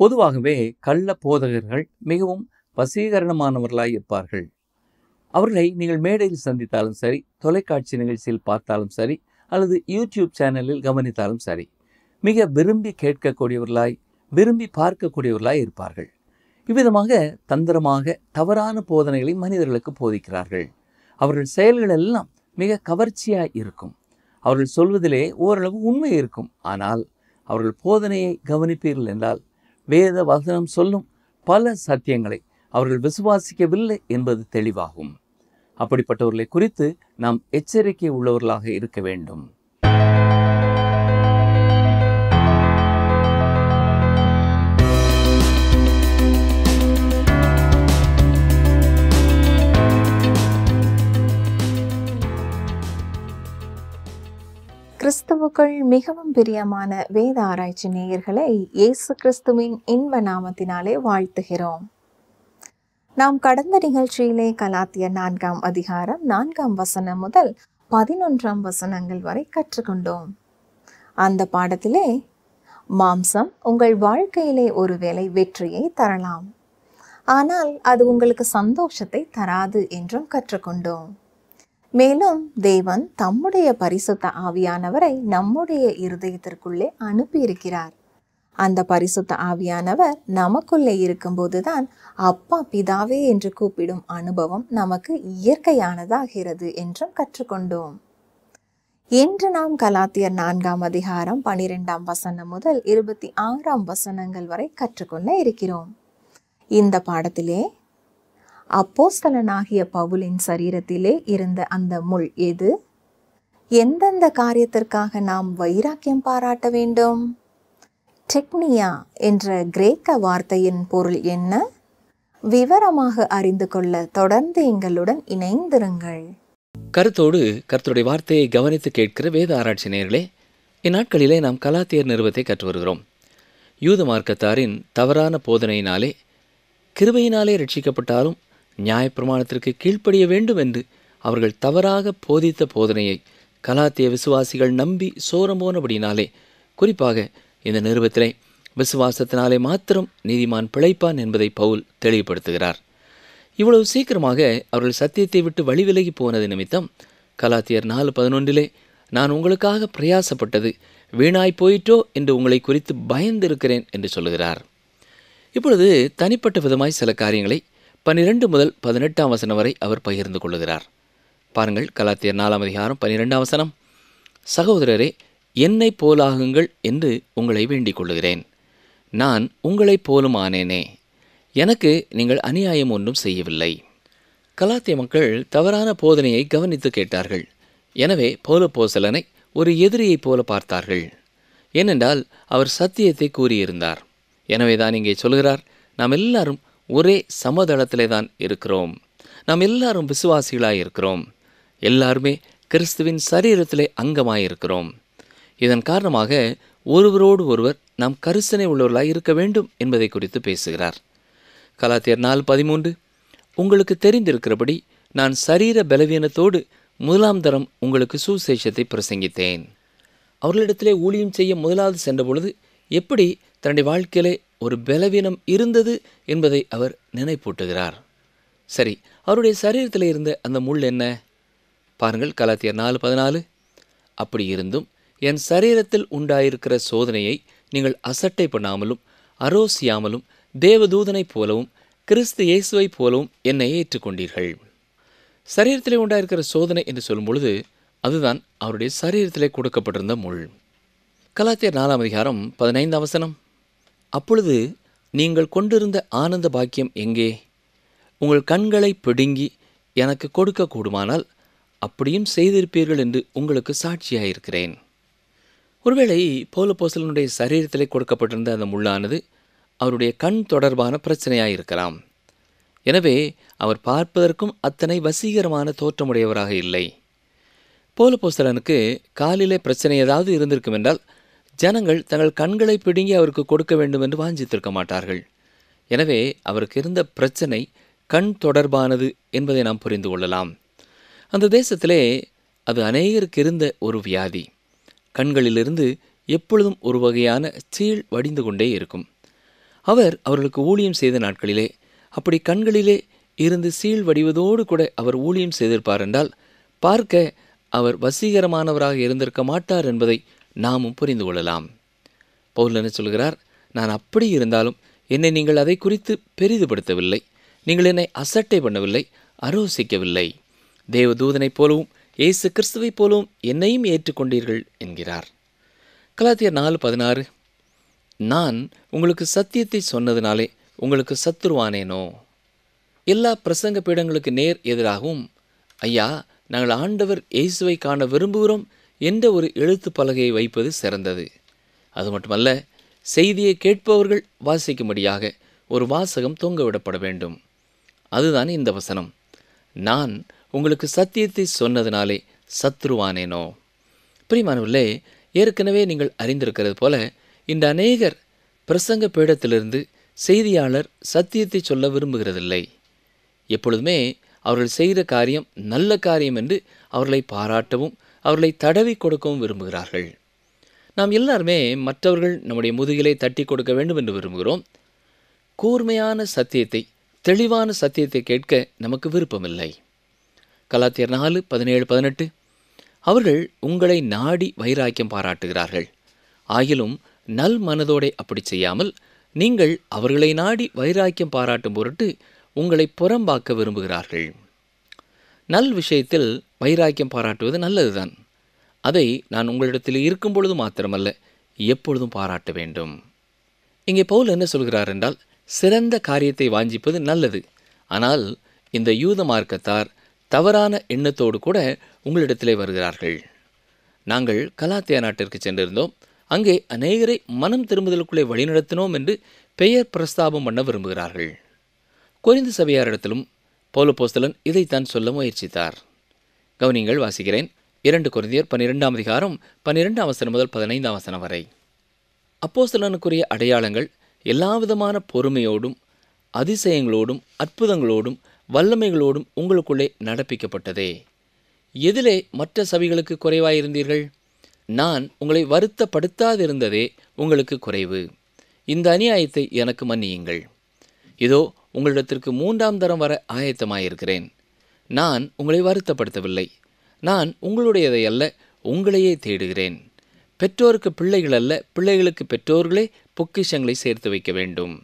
பொதுவாகவே கள்ள போதகர்கள் மிகவும் வசீகரணமானவர்களாய் இருப்பார்கள். அவர்களை நீங்கள் மேடையில் சந்தித்தாலும் சரி, தொலைக்காட்சி நிகழ்ச்சியில் பார்த்தாலும் சரி, அல்லது யூடியூப் சேனலில் கவனித்தாலும் சரி, மிக விரும்பி கேட்கக்கூடியவர்களாய், விரும்பி பார்க்கக்கூடியவர்களாய் இருப்பார்கள். இவ்விதமாக தந்திரமாக தவறான போதனைகளை மனிதர்களுக்கு போதிக்கிறார்கள். அவர்கள் செயல்கள் எல்லாம் மிக கவர்ச்சியாய் இருக்கும். அவர்கள் சொல்வதிலே ஓரளவு உண்மை இருக்கும். ஆனால் அவர்கள் போதனையை கவனிப்பீர்கள் என்றால் வேத வசனம் சொல்லும் பல சத்தியங்களை அவர்கள் விசுவாசிக்கவில்லை என்பது தெளிவாகும். அப்படிப்பட்டவர்களை குறித்து நாம் எச்சரிக்கை உள்ளவர்களாக இருக்க வேண்டும். கிறிஸ்துவுக்குள் மிகவும் பிரியமான வேத ஆராய்ச்சி நேயர்களை இயேசு கிறிஸ்துவின் இன்ப நாமத்தினாலே வாழ்த்துகிறோம். நாம் கடந்த நிகழ்ச்சியிலே கலாத்தியர் 4ஆம் அதிகாரம் 4ஆம் வசனம் முதல் 11ஆம் வசனங்கள் வரை கற்றுக்கொண்டோம். அந்த பாடத்திலே மாம்சம் உங்கள் வாழ்க்கையிலே ஒருவேளை வெற்றியை தரலாம், ஆனால் அது உங்களுக்கு சந்தோஷத்தை தராது என்றும் கற்றுக்கொண்டோம். மேலும் தேவன் தம்முடைய பரிசுத்த ஆவியானவரை நம்முடைய இருதயத்திற்குள்ளே அனுப்பியிருக்கிறார். அந்த பரிசுத்த ஆவியானவர் நமக்குள்ளே இருக்கும்போதுதான் அப்பா பிதாவே என்று கூப்பிடும் அனுபவம் நமக்கு இயற்கையானதாகிறது என்றும் கற்றுக்கொண்டோம். இன்று நாம் கலாத்தியர் 4ஆம் அதிகாரம் 12ஆம் வசனம் முதல் 26ஆம் வசனங்கள் வரை கற்றுக்கொள்ள இருக்கிறோம். இந்த பாடத்திலே அப்போஸ்தலனாகிய பவுலின் சரீரத்திலே இருந்த அந்த முள் எது? எந்தெந்த காரியத்திற்காக நாம் வைராக்கியம் பாராட்ட வேண்டும்? டெக்னியா என்ற கிரேக்க வார்த்தையின் பொருள் என்ன? விவரமாக அறிந்து கொள்ள தொடர்ந்து எங்களுடன் இணைந்திருங்கள். கருத்தோடு கர்த்தருடைய வார்த்தையை கவனித்து கேட்கிற வேத ஆராய்ச்சி நேயர்களே, இந்நாட்களிலே நாம் கலாத்தியர் நிருபத்தை கற்று வருகிறோம். யூத மார்க்கத்தாரின் தவறான போதனையினாலே கிருபையினாலே ரட்சிக்கப்பட்டாலும் நியாயப்பிரமாணத்திற்கு கீழ்ப்படிய வேண்டும் என்று அவர்கள் தவறாக போதித்த போதனையை கலாத்திய விசுவாசிகள் நம்பி சோரம் போனபடினாலே, குறிப்பாக இந்த நிருபத்திலே விசுவாசத்தினாலே மாத்திரம் நீதிமான் பிழைப்பான் என்பதை பவுல் தெளிவுபடுத்துகிறார். இவ்வளவு சீக்கிரமாக அவர்கள் சத்தியத்தை விட்டு வழிவிலகி போனது நிமித்தம் கலாத்தியர் 4:11 நான் உங்களுக்காக பிரயாசப்பட்டது வீணாய் போயிட்டோ என்று உங்களை குறித்து பயந்திருக்கிறேன் என்று சொல்லுகிறார். இப்பொழுது தனிப்பட்ட விதமாய் சில காரியங்களை 12 முதல் 18ஆம் வசனம் வரை அவர் பகிர்ந்து கொள்ளுகிறார். பாருங்கள், கலாத்தியர் 4ஆம் அதிகாரம் 12ஆம் வசனம். சகோதரரே, என்னை போலாகுங்கள் என்று உங்களை வேண்டிக் கொள்ளுகிறேன். நான் உங்களைப் போலும் ஆனேனே. எனக்கு நீங்கள் அநியாயம் ஒன்றும் செய்யவில்லை. கலாத்திய மக்கள் தவறான போதனையை கவனித்து கேட்டார்கள். எனவே பவுலப்போஸ்தலனை ஒரு எதிரியைப் போல பார்த்தார்கள். ஏனென்றால் அவர் சத்தியத்தை கூறியிருந்தார். எனவேதான் இங்கே சொல்கிறார், நாம் எல்லாரும் ஒரே சமதளத்திலே தான் இருக்கிறோம். நாம் எல்லாரும் விசுவாசிகளாய் இருக்கிறோம். எல்லாருமே கிறிஸ்துவின் சரீரத்திலே அங்கமாயிருக்கிறோம். இதன் காரணமாக ஒருவரோடு ஒருவர் நாம் கரிசனை உள்ளவர்களாய் இருக்க வேண்டும் என்பதை குறித்து பேசுகிறார். கலாத்தியர் 4:13 உங்களுக்கு தெரிந்திருக்கிறபடி நான் சரீர பலவீனத்தோடு முதலாம் தரம் உங்களுக்கு சுசேஷத்தை பிரசங்கித்தேன். அவர்களிடத்திலே ஊழியம் செய்ய முதலாவது சென்ற பொழுது எப்படி தன்னுடைய வாழ்க்கையிலே ஒரு பலவீனம் இருந்தது என்பதை அவர் நினைப்பூட்டுகிறார். சரி, அவருடைய சரீரத்தில் இருந்த அந்த முள் என்ன? பாருங்கள், கலாத்தியர் 4:14 அப்படி இருந்தும் என் சரீரத்தில் உண்டாயிருக்கிற சோதனையை நீங்கள் அசட்டை பண்ணாமலும் அரோசியாமலும் தேவதூதனைப் போலவும் கிறிஸ்து இயேசுவைப் போலவும் என்னை ஏற்றுக்கொண்டீர்கள். சரீரத்திலே உண்டாயிருக்கிற சோதனை என்று சொல்லும் பொழுது அதுதான் அவருடைய சரீரத்திலே கொடுக்கப்பட்டிருந்த முள். கலாத்தியர் 4ஆம் அதிகாரம் 15ஆம் வசனம். அப்பொழுது நீங்கள் கொண்டிருந்த ஆனந்த பாக்கியம் எங்கே? உங்கள் கண்களை பிடுங்கி எனக்கு கொடுக்க கூடுமானால் அப்படியும் செய்திருப்பீர்கள் என்று உங்களுக்கு சாட்சியாயிருக்கிறேன். ஒருவேளை பவுலப்போஸ்தலனுடைய சரீரத்திலே கொடுக்கப்பட்டிருந்த அந்த முள்ளானது அவருடைய கண் தொடர்பான பிரச்சனையாயிருக்கலாம். எனவே அவர் பார்ப்பதற்கும் அத்தனை வசீகரமான தோற்றமுடையவராக இல்லை. பவுலப்போஸ்தலனுக்கு காலிலே பிரச்சனை ஏதாவது இருந்திருக்கும் என்றால் ஜனங்கள் தங்கள் கண்களை பிடுங்கி அவருக்கு கொடுக்க வேண்டும் என்று வாஞ்சித்திருக்க மாட்டார்கள். எனவே அவருக்கு இருந்த பிரச்சனை கண் தொடர்பானது என்பதை நாம் புரிந்து கொள்ளலாம். அந்த தேசத்திலே அது அநேகருக்கு இருந்த ஒரு வியாதி. கண்களிலிருந்து எப்பொழுதும் ஒரு வகையான சீழ் வடிந்து கொண்டே இருக்கும். அவர் அவர்களுக்கு ஊழியம் செய்த நாட்களிலே அப்படி கண்களிலே இருந்து சீழ் வடிவதோடு கூட அவர் ஊழியம் செய்திருப்பார் என்றால் பார்க்க அவர் வசீகரமானவராக இருந்திருக்க மாட்டார் என்பதை நாமும் புரிந்து கொள்ளலாம். பவுல் என்ன சொல்கிறார்? நான் அப்படி இருந்தாலும் என்னை நீங்கள் அதை குறித்து பெரிதுபடுத்தவில்லை, நீங்கள் என்னை அசட்டை பண்ணவில்லை, அரோசிக்கவில்லை. தேவதூதனைப் போலவும் இயேசு கிறிஸ்துவைப் போலவும் என்னையும் ஏற்றுக்கொண்டீர்கள் என்கிறார். கலாத்தியர் 4:16, நான் உங்களுக்கு சத்தியத்தை சொன்னதினாலே உங்களுக்கு சத்துருவானேனோ? எல்லா பிரசங்க பீடங்களுக்கு நேர் எதிராகவும் ஐயா நாங்கள் ஆண்டவர் இயேசுவை காண விரும்புகிறோம் என்ற ஒரு எழுத்து பலகையை வைப்பது சிறந்தது. அது மட்டுமல்ல, செய்தியை கேட்பவர்கள் வாசிக்கும்படியாக ஒரு வாசகம் தொங்கவிடப்பட வேண்டும். அதுதான் இந்த வசனம். நான் உங்களுக்கு சத்தியத்தை சொன்னதினாலே சத்துருவானேனோ? பிரியமானவர்களே, ஏற்கனவே நீங்கள் அறிந்திருக்கிறது போல இந்த அநேகர் பிரசங்க பீடத்திலிருந்து செய்தியாளர் சத்தியத்தை சொல்ல விரும்புகிறதில்லை. எப்பொழுதுமே அவர்கள் செய்கிற காரியம் நல்ல காரியம் என்று அவர்களை பாராட்டவும் அவர்களை தடவி கொடுக்கவும் விரும்புகிறார்கள். நாம் எல்லாருமே மற்றவர்கள் நம்முடைய முதுகிலே தட்டி கொடுக்க வேண்டும் என்று விரும்புகிறோம். கூர்மையான சத்தியத்தை, தெளிவான சத்தியத்தை கேட்க நமக்கு விருப்பமில்லை. கலாத்தியர் 4:17-18, அவர்கள் உங்களை நாடி வைராக்கியம் பாராட்டுகிறார்கள். ஆகிலும் நல் மனதோடே அப்படி செய்யாமல் நீங்கள் அவர்களை நாடி வைராக்கியம் பாராட்டும் பொருட்டு உங்களை புறம்பாக்க விரும்புகிறார்கள். நல் விஷயத்தில் வைராக்கியம் பாராட்டுவது நல்லதுதான். அதை நான் உங்களிடத்தில் இருக்கும் பொழுது மாத்திரமல்ல, எப்பொழுதும் பாராட்ட வேண்டும். இங்கே பவுல் என்ன சொல்கிறார் என்றால், சிறந்த காரியத்தை வாஞ்சிப்பது நல்லது. ஆனால் இந்த யூத மார்க்கத்தார் தவறான எண்ணத்தோடு கூட உங்களிடத்திலே வருகிறார்கள். நாங்கள் கலாத்தியா நாட்டிற்கு சென்றிருந்தோம். அங்கே அநேகரை மனம் திரும்புதலுக்குள்ளே வழிநடத்தினோம் என்று பெயர் பிரஸ்தாபம் பண்ண விரும்புகிறார்கள். கொரிந்து சபையாரிடத்திலும் பவுல் அப்போஸ்தலன் இதைத்தான் சொல்ல முயற்சித்தார். கவனிங்கள், வாசிக்கிறேன். 2 கொரிந்தியர் 12:12 முதல் 15 வரை. அப்போஸ்தலனுக்குரிய அடையாளங்கள் எல்லாவிதமான பொறுமையோடும் அதிசயங்களோடும் அற்புதங்களோடும் வல்லமைகளோடும் உங்களுக்குள்ளே நடப்பிக்கப்பட்டதே. எதிலே மற்ற சபைகளுக்கு குறைவாயிருந்தீர்கள்? நான் உங்களை வருத்தப்படுத்தாதிருந்ததே உங்களுக்கு குறைவு. இந்த அநியாயத்தை எனக்கு மன்னியுங்கள். இதோ உங்களிடத்திற்கு 3ஆம் தரம் வர ஆயத்தமாயிருக்கிறேன். நான் உங்களை வருத்தப்படுத்தவில்லை. நான் உங்களுடையதை அல்ல, உங்களையே தேடுகிறேன். பெற்றோருக்கு பிள்ளைகள் அல்ல, பிள்ளைகளுக்கு பெற்றோர்களே பொக்கிஷங்களை சேர்த்து வைக்க வேண்டும்.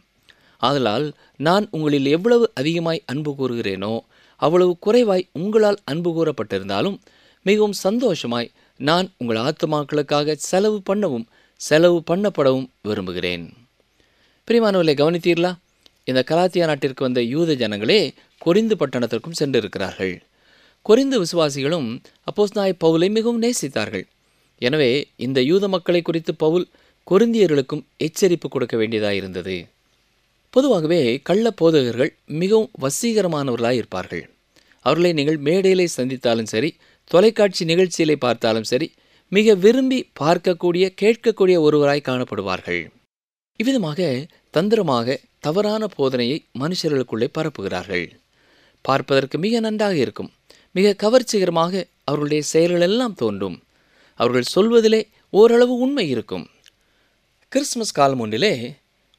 ஆதலால் நான் உங்களில் எவ்வளவு அதிகமாய் அன்பு கூறுகிறேனோ அவ்வளவு குறைவாய் உங்களால் அன்பு கூறப்பட்டிருந்தாலும் மிகவும் சந்தோஷமாய் நான் உங்கள் ஆத்துமாக்களுக்காக செலவு பண்ணவும் செலவு பண்ணப்படவும் விரும்புகிறேன். பிரியமானவர்களே, கவனித்தீர்களா? இந்த கலாத்தியா நாட்டிற்கு வந்த யூத ஜனங்களே கொரிந்து பட்டணத்திற்கும் சென்றிருக்கிறார்கள். கொரிந்து விசுவாசிகளும் அப்போஸ்தலனாகிய பவுலை மிகவும் நேசித்தார்கள். எனவே இந்த யூத மக்களை குறித்து பவுல் கொரிந்தியர்களுக்கும் எச்சரிப்பு கொடுக்க வேண்டியதாயிருந்தது. பொதுவாகவே கள்ள போதகர்கள் மிகவும் வசீகரமானவர்களாக இருப்பார்கள். அவர்களை நீங்கள் மேடையிலே சந்தித்தாலும் சரி, தொலைக்காட்சி நிகழ்ச்சியிலே பார்த்தாலும் சரி, மிக விரும்பி பார்க்கக்கூடிய கேட்கக்கூடிய ஒருவராய் காணப்படுவார்கள். இவ்விதமாக தந்திரமாக தவறான போதனையை மனுஷர்களுக்குள்ளே பரப்புகிறார்கள். பார்ப்பதற்கு மிக நன்றாக இருக்கும், மிக கவர்ச்சிகரமாக அவர்களுடைய செயல்களெல்லாம் தோன்றும். அவர்கள் சொல்வதிலே ஓரளவு உண்மை இருக்கும். கிறிஸ்துமஸ் காலம் ஒன்றிலே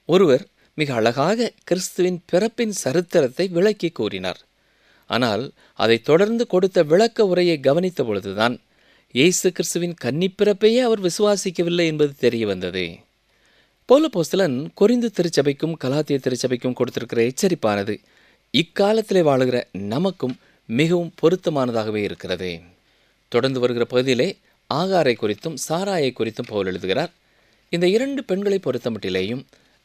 ஒருவர் மிக அழகாக கிறிஸ்துவின் பிறப்பின் சரித்திரத்தை விளக்கி கூறினார். ஆனால் அதை தொடர்ந்து கொடுத்த விளக்க உரையை கவனித்த பொழுதுதான் இயேசு கிறிஸ்துவின் கன்னிப்பிறப்பையே அவர் விசுவாசிக்கவில்லை என்பது தெரிய வந்தது. பவுல் அப்போஸ்தலன் கொரிந்து திருச்சபைக்கும் கலாத்திய திருச்சபைக்கும் கொடுத்திருக்கிற எச்சரிப்பானது இக்காலத்திலே வாழுகிற நமக்கும் மிகவும் பொருத்தமானதாகவே இருக்கிறது. தொடர்ந்து வருகிற பகுதியிலே ஆகாரை குறித்தும் சாராயை குறித்தும் பவுல் எழுதுகிறார். இந்த 2 பெண்களை பொறுத்தமட்டிலேயும்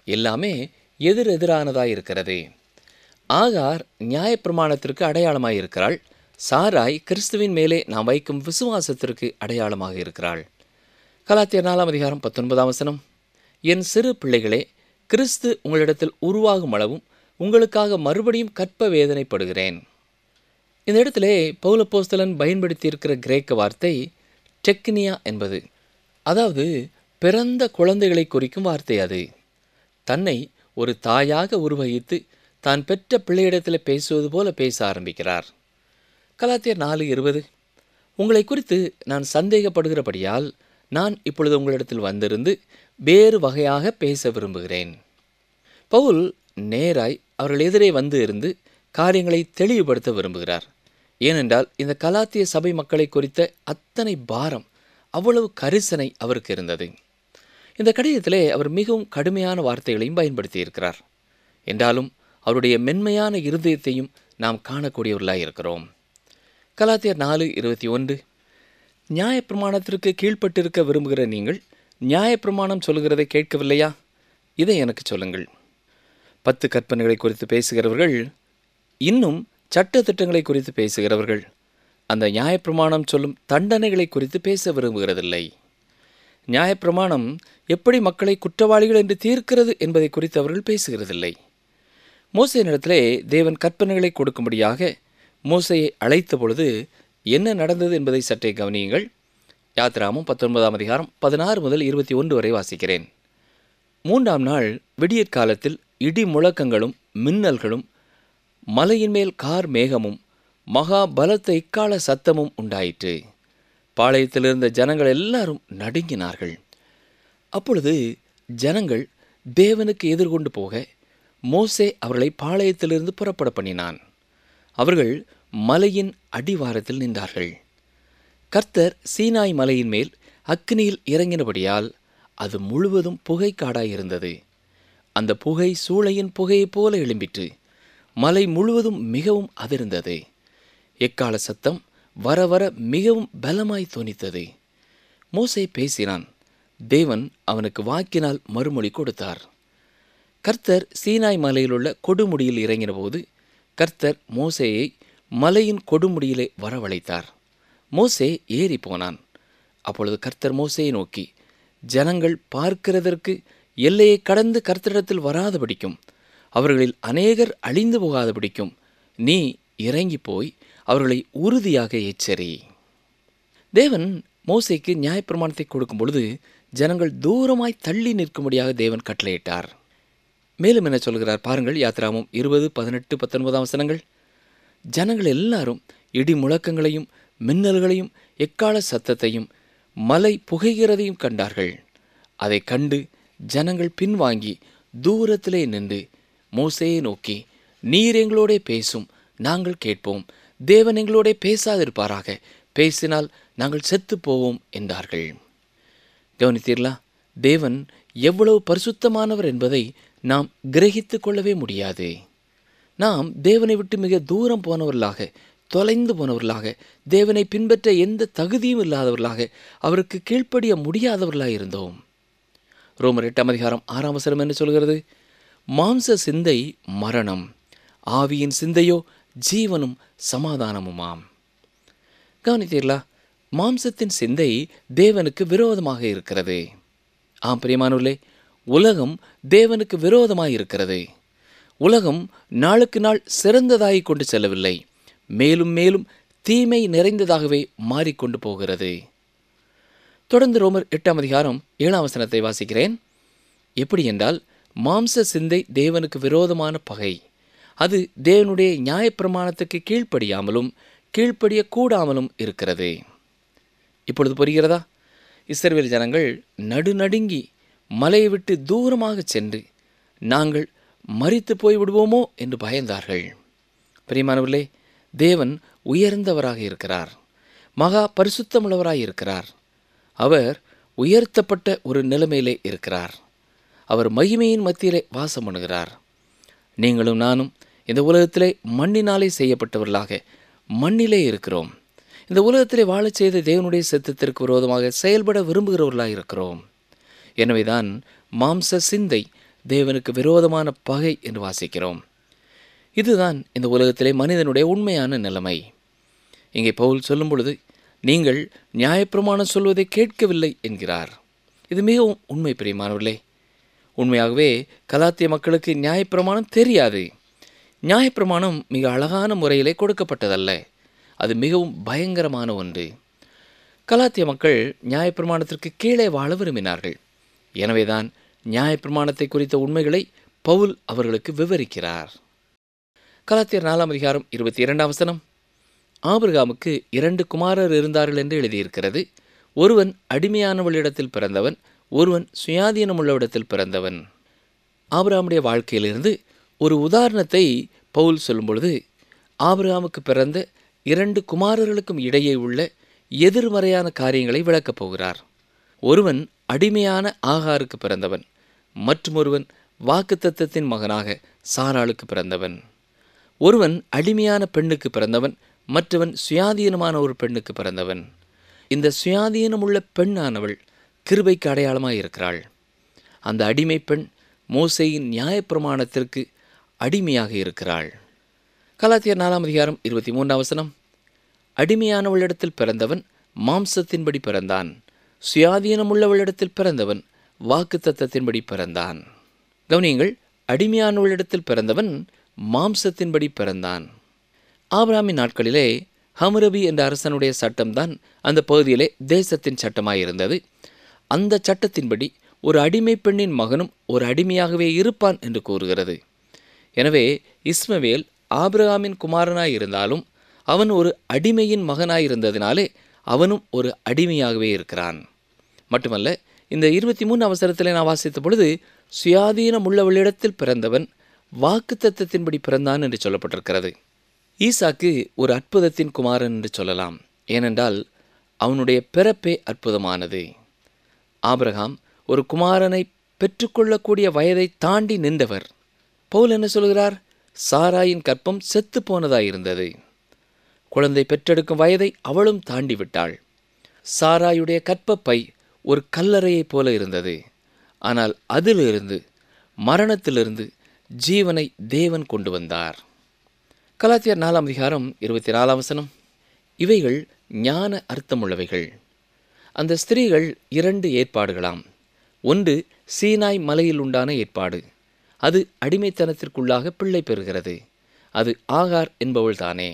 எல்லாமே எதிரெதிரானதாய் இருக்கிறது. ஆகார் நியாயப்பிரமாணத்திற்கு அடையாளமாக இருக்கிறாள். சாராய் கிறிஸ்துவின் மேலே நாம் வைக்கும் விசுவாசத்திற்கு அடையாளமாக இருக்கிறாள். கலாத்தியர் 4:19 என் சிறு பிள்ளைகளே, கிறிஸ்து உங்களிடத்தில் உருவாகும் அளவும் உங்களுக்காக மறுபடியும் கற்ப வேதனைப்படுகிறேன். இந்த இடத்திலே பவுல் அப்போஸ்தலன் பயன்படுத்தியிருக்கிற கிரேக்க வார்த்தை டெக்னியா என்பது, அதாவது பிறந்த குழந்தைகளை குறிக்கும் வார்த்தை. அது தன்னை ஒரு தாயாக உருவகித்து தான் பெற்ற பிள்ளையிடத்தில் பேசுவது போல பேச ஆரம்பிக்கிறார். கலாத்தியர் 4:20 உங்களை குறித்து நான் சந்தேகப்படுகிறபடியால் நான் இப்பொழுது உங்களிடத்தில் வந்திருந்து வேறு வகையாக பேச விரும்புகிறேன். பவுல் நேராய் அவர்கள் எதிரே வந்து இருந்து காரியங்களை தெளிவுபடுத்த விரும்புகிறார். ஏனென்றால் இந்த கலாத்திய சபை மக்களை குறித்த அத்தனை பாரம், அவ்வளவு கரிசனை அவருக்கு இருந்தது. இந்த கடிதத்திலே அவர் மிகவும் கடுமையான வார்த்தைகளையும் பயன்படுத்தி இருக்கிறார். என்றாலும் அவருடைய மென்மையான இருதயத்தையும் நாம் காணக்கூடியவர்களாக இருக்கிறோம். கலாத்தியர் 4:21, நியாயப்பிரமாணத்திற்கு கீழ்ப்பட்டிருக்க விரும்புகிற நீங்கள் நியாயப்பிரமாணம் சொல்கிறதை கேட்கவில்லையா? இதை எனக்கு சொல்லுங்கள். 10 கற்பனைகளை குறித்து பேசுகிறவர்கள், இன்னும் சட்ட திட்டங்களை குறித்து பேசுகிறவர்கள், அந்த நியாயப்பிரமாணம் சொல்லும் தண்டனைகளை குறித்து பேச விரும்புகிறதில்லை. நியாயப்பிரமாணம் எப்படி மக்களை குற்றவாளிகள் என்று தீர்க்கிறது என்பதை குறித்து அவர்கள் பேசுகிறதில்லை. மோசேயினிடத்திலே தேவன் கற்பனைகளை கொடுக்கும்படியாக மோசேயை அழைத்த பொழுது என்ன நடந்தது என்பதை சற்றே கவனியுங்கள். யாத்திராகமம் 19 முதல் 21 வரை வாசிக்கிறேன். 3ஆம் நாள் விடியற்காலத்தில் இடி முழக்கங்களும் மின்னல்களும் மலையின் மேல் கார் மேகமும் மகா பலத்த இக்கால சத்தமும் உண்டாயிற்று. பாளையத்தில் இருந்த ஜனங்கள் எல்லாரும் நடுங்கினார்கள். அப்பொழுது ஜனங்கள் தேவனுக்கு எதிர்கொண்டு போக மோசே அவர்களை பாளையத்திலிருந்து புறப்பட பண்ணினான். அவர்கள் மலையின் அடிவாரத்தில் நின்றார்கள். கர்த்தர் சீனாய் மலையின் மேல் அக்கினியில் இறங்கினபடியால் அது முழுவதும் புகைக்காடாயிருந்தது. அந்த புகை சூளையின் புகையைப் போல எழும்பிற்று. மலை முழுவதும் மிகவும் அதிர்ந்தது. எக்கால சத்தம் வர வர மிகவும் பலமாய் தொனித்தது. மோசே பேசினான். தேவன் அவனுக்கு வாக்கினால் மறுமொழி கொடுத்தார். கர்த்தர் சீனாய் மலையிலுள்ள கொடுமுடியில் இறங்கினபோது கர்த்தர் மோசேயை மலையின் கொடுமுடியிலே வரவழைத்தார். மோசே ஏறி போனான். அப்பொழுது கர்த்தர் மோசேயை நோக்கி, ஜனங்கள் பார்க்கிறதற்கு எல்லையை கடந்து கர்த்தரிடத்தில் வராதபடிக்கும் அவர்களில் அநேகர் அழிந்து போகாதபடிக்கும் நீ இறங்கி போய் அவர்களை உறுதியாக எச்சரி. தேவன் மோசேக்கு நியாயப்பிரமாணத்தை கொடுக்கும் பொழுது ஜனங்கள் தூரமாய் தள்ளி நிற்கும்படியாக தேவன் கட்டளையிட்டார். மேலும் என்ன சொல்கிறார் பாருங்கள். யாத்திராகமம் 20, 18, 19 வசனங்கள். ஜனங்கள் எல்லாரும் இடி முழக்கங்களையும் மின்னல்களையும் எக்கால சத்தத்தையும் மலை புகைகிறதையும் கண்டார்கள். அதை கண்டு ஜனங்கள் பின்வாங்கி தூரத்திலே நின்று மோசேயை நோக்கி, நீர் எங்களோடே பேசும், நாங்கள் கேட்போம். தேவன் எங்களோடே பேசாதிருப்பாராக, பேசினால் நாங்கள் செத்து போவோம் என்றார்கள். கவனித்தீர்களா? தேவன் எவ்வளவு பரிசுத்தமானவர் என்பதை நாம் கிரகித்து கொள்ளவே முடியாது. நாம் தேவனை விட்டு மிக தூரம் போனவர்களாக, தொலைந்து போனவர்களாக, தேவனை பின்பற்ற எந்த தகுதியும் இல்லாதவர்களாக, அவருக்கு கீழ்ப்படிய முடியாதவர்களாக இருந்தோம். ரோமர் 8:6 வசனம் என்ன சொல்கிறது? மாம்ச சிந்தை மரணம், ஆவியின் சிந்தையோ ஜீவனும் சமாதானமுமாம். கவனித்தீர்களா? மாம்சத்தின் சிந்தை தேவனுக்கு விரோதமாக இருக்கிறது. ஆம் பிரியமானவர்களே, உலகம் தேவனுக்கு விரோதமாக இருக்கிறது. உலகம் நாளுக்கு நாள் சிறந்ததாகிக் கொண்டு செல்லவில்லை, மேலும் மேலும் தீமை நிறைந்ததாகவே மாறிக்கொண்டு போகிறது. தொடர்ந்து ரோமர் 8:7 வசனத்தை வாசிக்கிறேன். எப்படி என்றால், மாம்ச சிந்தை தேவனுக்கு விரோதமான பகை. அது தேவனுடைய நியாயப்பிரமாணத்துக்கு கீழ்ப்படியாமலும் கீழ்ப்படியக்கூடாமலும் இருக்கிறது. இப்பொழுது புரிகிறதா? இஸ்ரவேல் ஜனங்கள் நடுநடுங்கி மலையை விட்டு தூரமாக சென்று நாங்கள் மரித்து போய்விடுவோமோ என்று பயந்தார்கள். பிரியமானவர்களே, தேவன் உயர்ந்தவராக இருக்கிறார், மகா பரிசுத்தமுள்ளவராக இருக்கிறார். அவர் உயர்த்தப்பட்ட ஒரு நிலைமையிலே இருக்கிறார். அவர் மகிமையின் மத்தியிலே வாசம் பண்ணுகிறார். நீங்களும் நானும் இந்த உலகத்திலே மண்ணினாலே செய்யப்பட்டவர்களாக மண்ணிலே இருக்கிறோம். இந்த உலகத்திலே வாழச் செய்த தேவனுடைய சித்தத்திற்கு விரோதமாக செயல்பட விரும்புகிறவர்களாக இருக்கிறோம். எனவேதான் மாம்ச சிந்தை தேவனுக்கு விரோதமான பகை என்று வாசிக்கிறோம். இதுதான் இந்த உலகத்திலே மனிதனுடைய உண்மையான நிலைமை. இங்கே பவுல் சொல்லும் பொழுது, நீங்கள் நியாயப்பிரமாணம் சொல்வதை கேட்கவில்லை என்கிறார். இது மிகவும் உண்மை பிரியமானவர்களே. உண்மையாகவே கலாத்திய மக்களுக்கு நியாயப்பிரமாணம் தெரியாது. நியாயப்பிரமாணம் மிக அழகான முறையிலே கொடுக்கப்பட்டதல்ல, அது மிகவும் பயங்கரமான ஒன்று. கலாத்திய மக்கள் நியாயப்பிரமாணத்திற்கு கீழே வாழ விரும்பினார்கள். எனவேதான் நியாயப்பிரமாணத்தை குறித்த உண்மைகளை பவுல் அவர்களுக்கு விவரிக்கிறார். கலாத்தியர் 4:22 வசனம். ஆபிரகாமுக்கு 2 குமாரர் இருந்தார்கள் என்று எழுதியிருக்கிறது. ஒருவன் அடிமையானவளிடத்தில் பிறந்தவன், ஒருவன் சுயாதீனமுள்ளவிடத்தில் பிறந்தவன். ஆபிரகாமுடைய வாழ்க்கையிலிருந்து ஒரு உதாரணத்தை பவுல் சொல்லும் பொழுது, ஆபிரகாமுக்கு பிறந்த 2 குமாரர்களுக்கும் இடையே உள்ள எதிர்மறையான காரியங்களை விளக்கப் போகிறார். ஒருவன் அடிமையான ஆகாருக்கு பிறந்தவன், மற்றொருவன் வாக்குத்தத்தத்தின் மகனாக சாராளுக்கு பிறந்தவன். ஒருவன் அடிமையான பெண்ணுக்கு பிறந்தவன், மற்றவன் சுயாதீனமான ஒரு பெண்ணுக்கு பிறந்தவன். இந்த சுயாதீனமுள்ள பெண்ணானவள் கிருபைக்கு அடையாளமாக இருக்கிறாள். அந்த அடிமை பெண் மோசேயின் நியாயப்பிரமாணத்திற்கு அடிமையாக இருக்கிறாள். கலாத்தியர் 4:23 அடிமையானவளிடத்தில் பிறந்தவன் மாம்சத்தின்படி பிறந்தான், சுயாதீனமுள்ளவளிடத்தில் பிறந்தவன் வாக்குத்தத்தத்தின்படி பிறந்தான். கவனியுங்கள், அடிமையானவளிடத்தில் பிறந்தவன் மாம்சத்தின்படி பிறந்தான். ஆபிரகாமின் நாட்களிலே ஹம்ரபி என்ற அரசனுடைய சட்டம்தான் அந்த பகுதியிலே தேசத்தின் சட்டமாயிருந்தது. அந்த சட்டத்தின்படி ஒரு அடிமை பெண்ணின் மகனும் ஒரு அடிமையாகவே இருப்பான் என்று கூறுகிறது. எனவே இஸ்மவேல் ஆபிரகாமின் குமாரனாயிருந்தாலும் அவன் ஒரு அடிமையின் மகனாயிருந்ததினாலே அவனும் ஒரு அடிமையாகவே இருக்கிறான். மட்டுமல்ல, இந்த 23 நான் வாசித்த பொழுது, சுயாதீனம் உள்ளவளிடத்தில் பிறந்தவன் வாக்குத்தத்தத்தின்படி பிறந்தான் என்று சொல்லப்பட்டிருக்கிறது. ஈசாக்கு ஒரு அற்புதத்தின் குமாரன் என்று சொல்லலாம். ஏனென்றால் அவனுடைய பிறப்பே அற்புதமானது. ஆபிரகாம் ஒரு குமாரனை பெற்றுக்கொள்ளக்கூடிய வயதை தாண்டி நின்றவர். பவுல் என்ன சொல்கிறார்? சாராயின் கற்பம் செத்து போனதாயிருந்தது. குழந்தை பெற்றெடுக்கும் வயதை அவளும் தாண்டி விட்டாள். சாராயுடைய கற்பப்பை ஒரு கல்லறையைப் போல இருந்தது. ஆனால் அதிலிருந்து, மரணத்திலிருந்து ஜீவனை தேவன் கொண்டு வந்தார். கலாத்தியர் 4:24 இவைகள் ஞான அர்த்தமுள்ளவைகள். அந்த ஸ்திரீகள் 2 ஏற்பாடுகளாம். ஒன்று சீனாய் மலையில் உண்டான ஏற்பாடு. அது அடிமைத்தனத்திற்குள்ளாக பிள்ளை பெறுகிறது. அது ஆகார் என்பவள் தானே.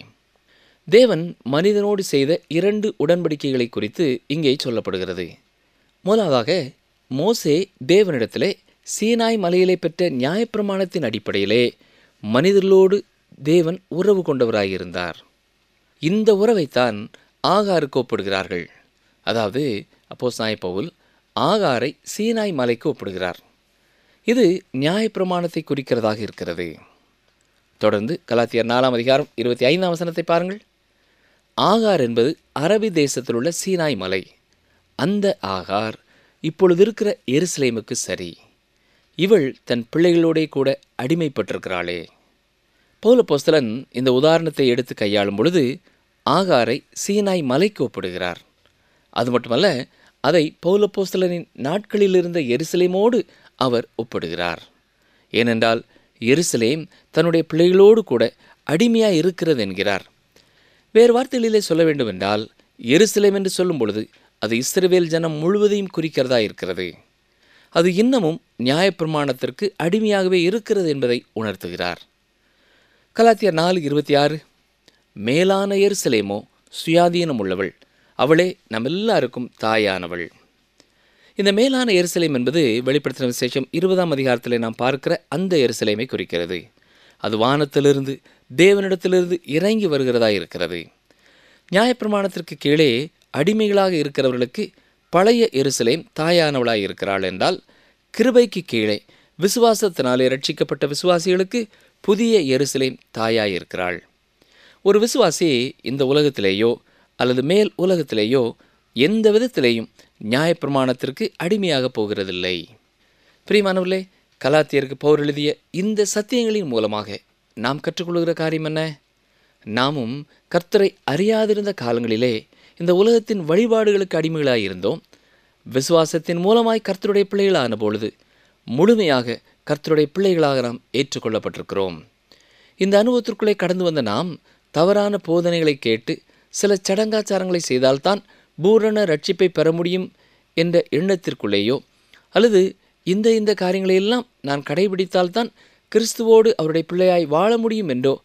தேவன் மனிதனோடு செய்த 2 உடன்படிக்கைகளை குறித்து இங்கே சொல்லப்படுகிறது. முதலாவதாக, மோசே தேவனிடத்திலே சீனாய் மலையிலே பெற்ற நியாயப்பிரமாணத்தின் அடிப்படையிலே மனிதர்களோடு தேவன் உறவு கொண்டவராயிருந்தார். இந்த உறவைத்தான் ஆகாருக்கு ஒப்பிடுகிறார்கள். அதாவது அப்போஸ்தலனாகிய பவுல் ஆகாரை சீனாய் மலைக்கு ஒப்பிடுகிறார். இது நியாயப்பிரமாணத்தை குறிக்கிறதாக இருக்கிறது. தொடர்ந்து கலாத்தியர் 4:25 பாருங்கள். ஆகார் என்பது அரபி தேசத்தில் உள்ள சீனாய் மலை. அந்த ஆகார் இப்பொழுது இருக்கிற எருசலேமுக்கு சரி. இவள் தன் பிள்ளைகளோடே கூட அடிமைப்பட்டிருக்கிறாளே. பவுல் அப்போஸ்தலன் இந்த உதாரணத்தை எடுத்து கையாளும் பொழுது ஆகாரை சீனாய் மலைக்கு ஒப்பிடுகிறார். அது மட்டுமல்ல, அதை பவுல் அப்போஸ்தலனின் நாட்களில் இருந்த எருசலேமோடு அவர் ஒப்பிடுகிறார். ஏனென்றால் எருசலேம் தன்னுடைய பிள்ளைகளோடு கூட அடிமையாக இருக்கிறது என்கிறார். வேறு வார்த்தைகளிலே சொல்ல வேண்டுமென்றால், எருசலேம் என்று சொல்லும் பொழுது அது இஸ்ரவேல் ஜனம் முழுவதையும் குறிக்கிறதா இருக்கிறது. அது இன்னமும் நியாயப்பிரமாணத்திற்கு அடிமையாகவே இருக்கிறது என்பதை உணர்த்துகிறார். கலாத்தியர் 4:26 மேலான எருசலேமோ சுயாதீனம் உள்ளவள், அவளே நம் எல்லாருக்கும் தாயானவள். இந்த மேலான எருசலேம் என்பது வெளிப்படுத்தின விசேஷம் 20 நாம் பார்க்கிற அந்த எருசலேமை குறிக்கிறது. அது வானத்திலிருந்து தேவனிடத்திலிருந்து இறங்கி வருகிறதா இருக்கிறது. நியாயப்பிரமாணத்திற்கு கீழே அடிமைகளாக இருக்கிறவர்களுக்கு பழைய எருசலேம் தாயானவளாய் இருக்கிறாள் என்றால், கிருபைக்கு கீழே விசுவாசத்தினாலே ரட்சிக்கப்பட்ட விசுவாசிகளுக்கு புதிய எருசலேம் தாயாயிருக்கிறாள். ஒரு விசுவாசி இந்த உலகத்திலேயோ அல்லது மேல் உலகத்திலேயோ எந்த விதத்திலேயும் நியாயப்பிரமாணத்திற்கு அடிமையாக போகிறதில்லை. பிரியமானவர்களே, கலாத்தியருக்கு பவுல் எழுதிய இந்த சத்தியங்களின் மூலமாக நாம் கற்றுக்கொள்கிற காரியம் என்ன? நாமும் கர்த்தரை அறியாதிருந்த காலங்களிலே இந்த உலகத்தின் வழிபாடுகளுக்கு அடிமைகளாக இருந்தோம். விசுவாசத்தின் மூலமாய் கர்த்தருடைய பிள்ளைகளான பொழுது முழுமையாக கர்த்தருடைய பிள்ளைகளாக நாம் ஏற்றுக்கொள்ளப்பட்டிருக்கிறோம். இந்த அனுபவத்திற்குள்ளே கடந்து வந்த நாம் தவறான போதனைகளை கேட்டு சில சடங்காச்சாரங்களை செய்தால்தான் பூரண ரட்சிப்பை பெற முடியும் என்ற எண்ணத்திற்குள்ளேயோ, அல்லது இந்த காரியங்களையெல்லாம் நான் கடைபிடித்தால்தான் கிறிஸ்துவோடு அவருடைய பிள்ளையாய் வாழ முடியும் என்றோ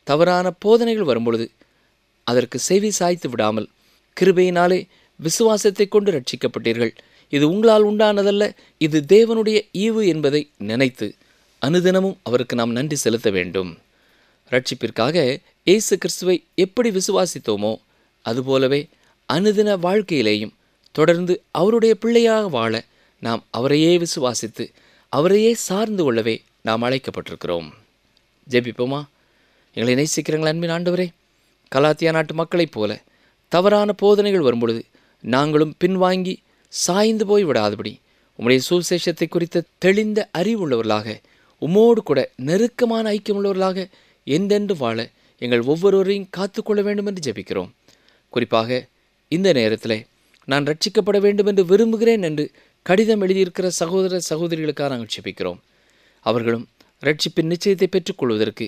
தவறான போதனைகள் வரும்பொழுது அதற்கு செவி சாய்த்து விடாமல், கிருபையினாலே விசுவாசத்தை கொண்டு ரட்சிக்கப்பட்டீர்கள், இது உங்களால் உண்டானதல்ல, இது தேவனுடைய ஈவு என்பதை நினைத்து அனுதினமும் அவருக்கு நாம் நன்றி செலுத்த வேண்டும். ரட்சிப்பிற்காக இயேசு கிறிஸ்துவை எப்படி விசுவாசித்தோமோ அதுபோலவே அனுதின வாழ்க்கையிலேயும் தொடர்ந்து அவருடைய பிள்ளையாக வாழ நாம் அவரையே விசுவாசித்து அவரையே சார்ந்து கொள்ளவே நாம் அழைக்கப்பட்டிருக்கிறோம். ஜெபிப்போமா? எங்களை நேசிக்கிறீங்கள் அன்பின் ஆண்டவரே, கலாத்தியா நாட்டு மக்களைப் போல தவறான போதனைகள் வரும்பொழுது நாங்களும் பின்வாங்கி சாய்ந்து போய் விடாதபடி உம்முடைய சுவிசேஷத்தை குறித்த தெளிந்த அறிவுள்ளவர்களாக, உம்மோடு கூட நெருக்கமான ஐக்கியமுள்ளவர்களாக என்றென்று வாழ எங்கள் ஒவ்வொருவரையும் காத்துக்கொள்ள வேண்டும் என்று ஜெபிக்கிறோம். குறிப்பாக இந்த நேரத்தில் நான் ரட்சிக்கப்பட வேண்டும் என்று விரும்புகிறேன் என்று கடிதம் எழுதியிருக்கிற சகோதர சகோதரிகளுக்காக நாங்கள் ஜெபிக்கிறோம். அவர்களும் ரட்சிப்பின் நிச்சயத்தை பெற்றுக்கொள்வதற்கு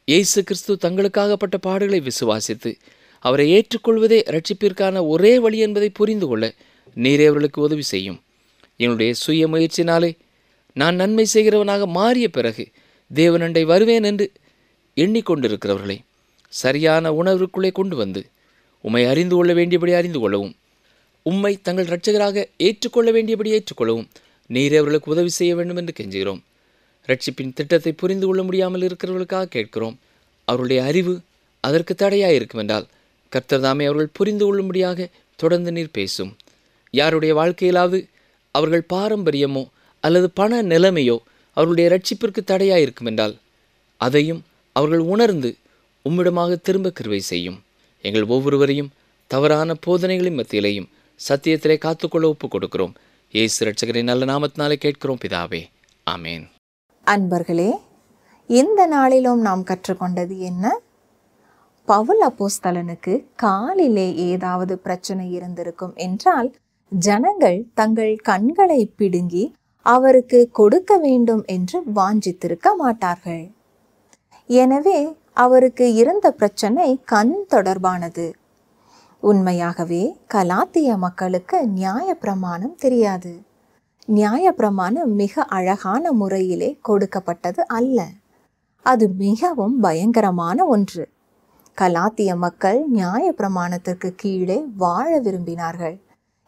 இயேசு கிறிஸ்து தங்களுக்காகப்பட்ட பாடுகளை விசுவாசித்து அவரை ஏற்றுக்கொள்வதே ரட்சிப்பிற்கான ஒரே வழி என்பதை புரிந்து கொள்ள நீரே அவர்களுக்கு உதவி செய்யும். என்னுடைய சுய முயற்சினாலே நான் நன்மை செய்கிறவனாக மாறிய பிறகு தேவனண்டை வருவேன் என்று எண்ணிக்கொண்டிருக்கிறவர்களை சரியான உணர்வுக்குள்ளே கொண்டு வந்து உம்மை அறிந்து கொள்ள வேண்டியபடி அறிந்து கொள்ளவும், உம்மை தங்கள் இரட்சகராக ஏற்றுக்கொள்ள வேண்டியபடி ஏற்றுக்கொள்ளவும் நீரே அவர்களுக்கு உதவி செய்ய வேண்டும் என்று கெஞ்சுகிறோம். ரட்சிப்பின் திட்டத்தை புரிந்து கொள்ள முடியாமல் இருக்கிறவர்களுக்காக கேட்கிறோம். அவருடைய அறிவு அதற்கு தடையாக இருக்கும் என்றால் கர்த்தர் தாமே அவர்கள் புரிந்து கொள்ளும்படியாக தொடர்ந்து நீர் பேசும். யாருடைய வாழ்க்கையிலாவது அவர்கள் பாரம்பரியமோ அல்லது பண நிலைமையோ அவர்களுடைய ரட்சிப்பிற்கு தடையாக இருக்கும் என்றால் அதையும் அவர்கள் உணர்ந்து உம்மிடமாக திரும்ப கிருபை செய்யும். எங்கள் ஒவ்வொருவரையும் தவறான போதனைகளின் மத்தியிலையும் சத்தியத்திலே காத்துக்கொள்ள ஒப்புக் கொடுக்கிறோம். இயேசு இரட்சகரின் நல்ல நாமத்தினாலே கேட்கிறோம் பிதாவே, ஆமேன். அன்பர்களே, இந்த நாளிலும் நாம் கற்றுக்கொண்டது என்ன? பவுல் அப்போஸ்தலனுக்கு காலிலே ஏதாவது பிரச்சனை இருந்திருக்கும் என்றால் ஜனங்கள் தங்கள் கண்களை பிடுங்கி அவருக்கு கொடுக்க வேண்டும் என்று வாஞ்சித்திருக்க மாட்டார்கள். எனவே அவருக்கு இருந்த பிரச்சனை கண் தொடர்பானது. உண்மையாகவே கலாத்திய மக்களுக்கு நியாயப்பிரமாணம் தெரியாது. நியாயப்பிரமாணம் மிக அழகான முறையிலே கொடுக்கப்பட்டது அல்ல. அது மிகவும் பயங்கரமான ஒன்று. கலாத்திய மக்கள் நியாயப்பிரமாணத்திற்கு கீழே வாழ விரும்பினார்கள்.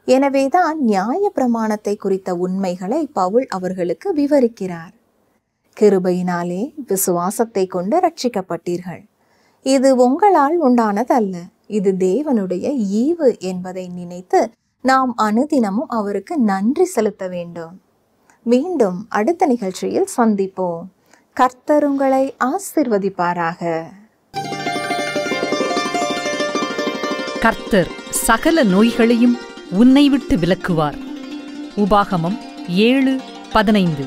எனவேதான் நியாயப்பிரமாணத்தை குறித்த உண்மைகளை பவுல் அவர்களுக்கு விவரிக்கிறார். கிருபையினாலே விசுவாசத்தை கொண்டு ரட்சிக்கப்பட்டீர்கள். இது உங்களால் உண்டானதல்ல, இது தேவனுடைய ஈவு என்பதை நினைத்து நாம் அனுதினமும் அவருக்கு நன்றி செலுத்த வேண்டும். மீண்டும் அடுத்த நிகழ்ச்சியில் சந்திப்போம். கர்த்தர் உங்களை ஆசீர்வதிப்பாராக. கர்த்தர் சகல நோய்களையும் உன்னை விட்டு விலக்குவார். உபாகமம் 7:15.